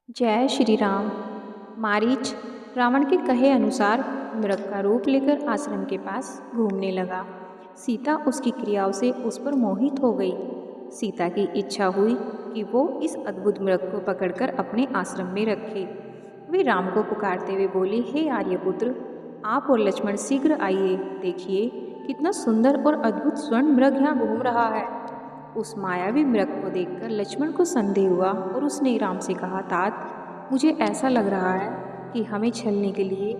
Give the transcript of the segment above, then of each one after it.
जय श्री राम। मारीच रावण के कहे अनुसार मृग का रूप लेकर आश्रम के पास घूमने लगा। सीता उसकी क्रियाओं से उस पर मोहित हो गई। सीता की इच्छा हुई कि वो इस अद्भुत मृग को पकड़कर अपने आश्रम में रखे। वे राम को पुकारते हुए बोली, हे आर्यपुत्र, आप और लक्ष्मण शीघ्र आइए। देखिए कितना सुंदर और अद्भुत स्वर्ण मृग यहाँ घूम रहा है। उस मायावी मृग को देखकर लक्ष्मण को संदेह हुआ और उसने राम से कहा, तात, मुझे ऐसा लग रहा है कि हमें छलने के लिए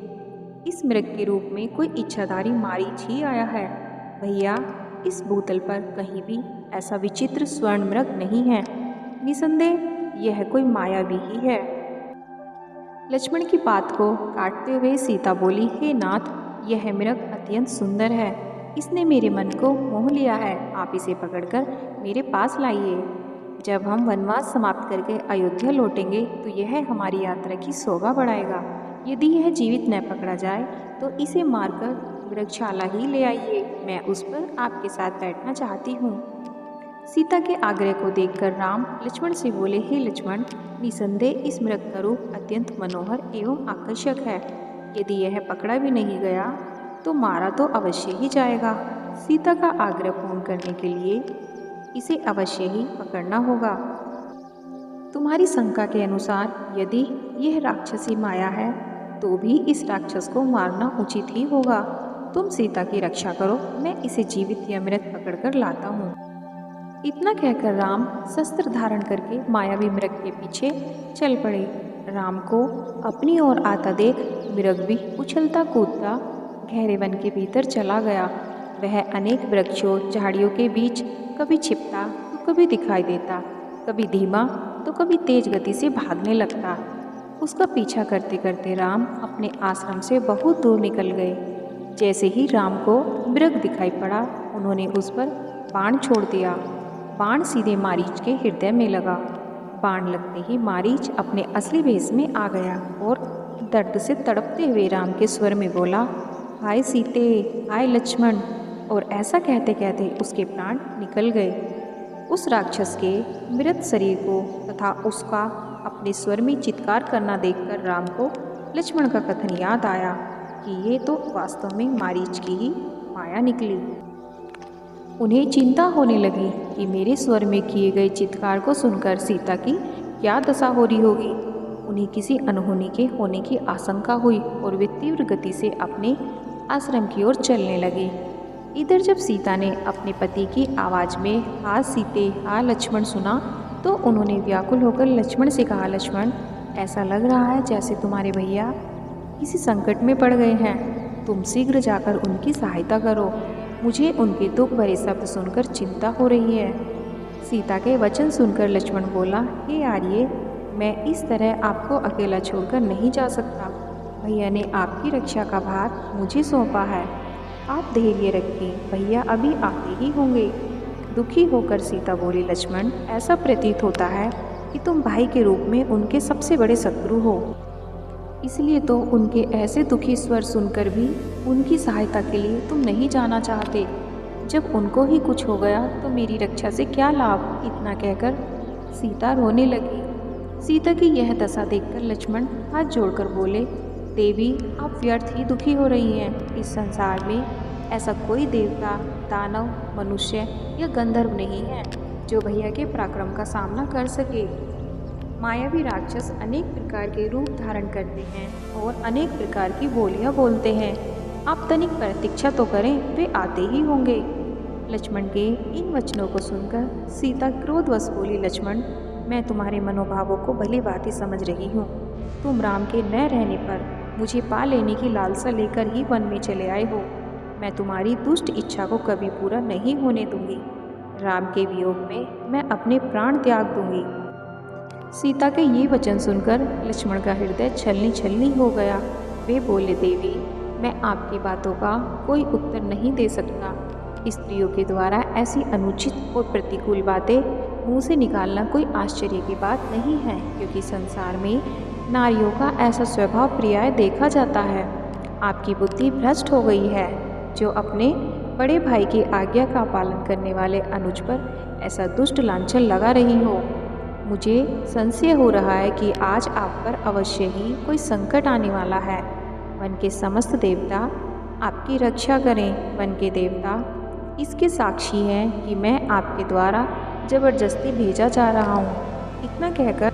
इस मृग के रूप में कोई इच्छाधारी मारीच ही आया है। भैया, इस भूतल पर कहीं भी ऐसा विचित्र स्वर्ण मृग नहीं है। निसंदेह यह कोई मायावी ही है। लक्ष्मण की बात को काटते हुए सीता बोली, हे नाथ, यह मृग अत्यंत सुंदर है। इसने मेरे मन को मोह लिया है। आप इसे पकड़कर मेरे पास लाइए। जब हम वनवास समाप्त करके अयोध्या लौटेंगे तो यह हमारी यात्रा की शोभा बढ़ाएगा। यदि यह जीवित न पकड़ा जाए तो इसे मारकर मृगशाला ही ले आइए। मैं उस पर आपके साथ बैठना चाहती हूँ। सीता के आग्रह को देखकर राम लक्ष्मण से बोले, हे लक्ष्मण, निसंदेह इस मृग का रूप अत्यंत मनोहर एवं आकर्षक है। यदि यह पकड़ा भी नहीं गया तो मारा तो अवश्य ही जाएगा। सीता का आग्रह पूर्ण करने के लिए इसे अवश्य ही पकड़ना होगा। तुम्हारी शंका के अनुसार यदि यह राक्षसी माया है तो भी इस राक्षस को मारना उचित ही होगा। तुम सीता की रक्षा करो, मैं इसे जीवित या मृत पकड़कर लाता हूँ। इतना कहकर राम शस्त्र धारण करके मायावी मृग के पीछे चल पड़े। राम को अपनी ओर आता देख मृग भी उछलता कूदता गहरे वन के भीतर चला गया। वह अनेक वृक्षों झाड़ियों के बीच कभी छिपता तो कभी दिखाई देता, कभी धीमा तो कभी तेज गति से भागने लगता। उसका पीछा करते करते राम अपने आश्रम से बहुत दूर निकल गए। जैसे ही राम को मृग दिखाई पड़ा, उन्होंने उस पर बाण छोड़ दिया। बाण सीधे मारीच के हृदय में लगा। बाण लगते ही मारीच अपने असली भेष में आ गया और दर्द से तड़पते हुए राम के स्वर में बोला, हाय सीते, हाय लक्ष्मण। और ऐसा कहते कहते उसके प्राण निकल गए। उस राक्षस के मृत शरीर को तथा उसका अपने स्वर में चित्कार करना देखकर राम को लक्ष्मण का कथन याद आया कि ये तो वास्तव में मारीच की ही माया निकली। उन्हें चिंता होने लगी कि मेरे स्वर में किए गए चित्कार को सुनकर सीता की क्या दशा हो रही होगी। उन्हें किसी अनहोनी के होने की आशंका हुई और वे तीव्र गति से अपने आश्रम की ओर चलने लगे। इधर जब सीता ने अपने पति की आवाज़ में हाँ सीते, हाँ लक्ष्मण सुना तो उन्होंने व्याकुल होकर लक्ष्मण से कहा, लक्ष्मण, ऐसा लग रहा है जैसे तुम्हारे भैया किसी संकट में पड़ गए हैं। तुम शीघ्र जाकर उनकी सहायता करो। मुझे उनके दुख भरे शब्द सुनकर चिंता हो रही है। सीता के वचन सुनकर लक्ष्मण बोला, हे आर्य, मैं इस तरह आपको अकेला छोड़कर नहीं जा सकता। भैया ने आपकी रक्षा का भार मुझे सौंपा है। आप धैर्य रखें, भैया अभी आते ही होंगे। दुखी होकर सीता बोली, लक्ष्मण, ऐसा प्रतीत होता है कि तुम भाई के रूप में उनके सबसे बड़े शत्रु हो। इसलिए तो उनके ऐसे दुखी स्वर सुनकर भी उनकी सहायता के लिए तुम नहीं जाना चाहते। जब उनको ही कुछ हो गया तो मेरी रक्षा से क्या लाभ। इतना कहकर सीता रोने लगी। सीता की यह दशा देखकर लक्ष्मण हाथ जोड़कर बोले, देवी, आप व्यर्थ ही दुखी हो रही हैं। इस संसार में ऐसा कोई देवता, दानव, मनुष्य या गंधर्व नहीं है जो भैया के पराक्रम का सामना कर सके। मायावी राक्षस अनेक प्रकार के रूप धारण करते हैं और अनेक प्रकार की बोलियां बोलते हैं। आप तनिक प्रतीक्षा तो करें, वे आते ही होंगे। लक्ष्मण के इन वचनों को सुनकर सीता क्रोधवश बोली, लक्ष्मण, मैं तुम्हारे मनोभावों को भली भांति समझ रही हूँ। तुम राम के न रहने पर मुझे पा लेने की लालसा लेकर ही वन में चले आए हो। मैं तुम्हारी दुष्ट इच्छा को कभी पूरा नहीं होने दूंगी। राम के वियोग में मैं अपने प्राण त्याग दूंगी। सीता के ये वचन सुनकर लक्ष्मण का हृदय छलनी छलनी हो गया। वे बोले, देवी, मैं आपकी बातों का कोई उत्तर नहीं दे सकता। स्त्रियों के द्वारा ऐसी अनुचित और प्रतिकूल बातें मुंह से निकालना कोई आश्चर्य की बात नहीं है, क्योंकि संसार में नारियों का ऐसा स्वभाव पर्याय देखा जाता है। आपकी बुद्धि भ्रष्ट हो गई है जो अपने बड़े भाई की आज्ञा का पालन करने वाले अनुज पर ऐसा दुष्ट लांछन लगा रही हो। मुझे संशय हो रहा है कि आज आप पर अवश्य ही कोई संकट आने वाला है। वन के समस्त देवता आपकी रक्षा करें। वन के देवता इसके साक्षी हैं कि मैं आपके द्वारा जबरदस्ती भेजा जा रहा हूँ। इतना कहकर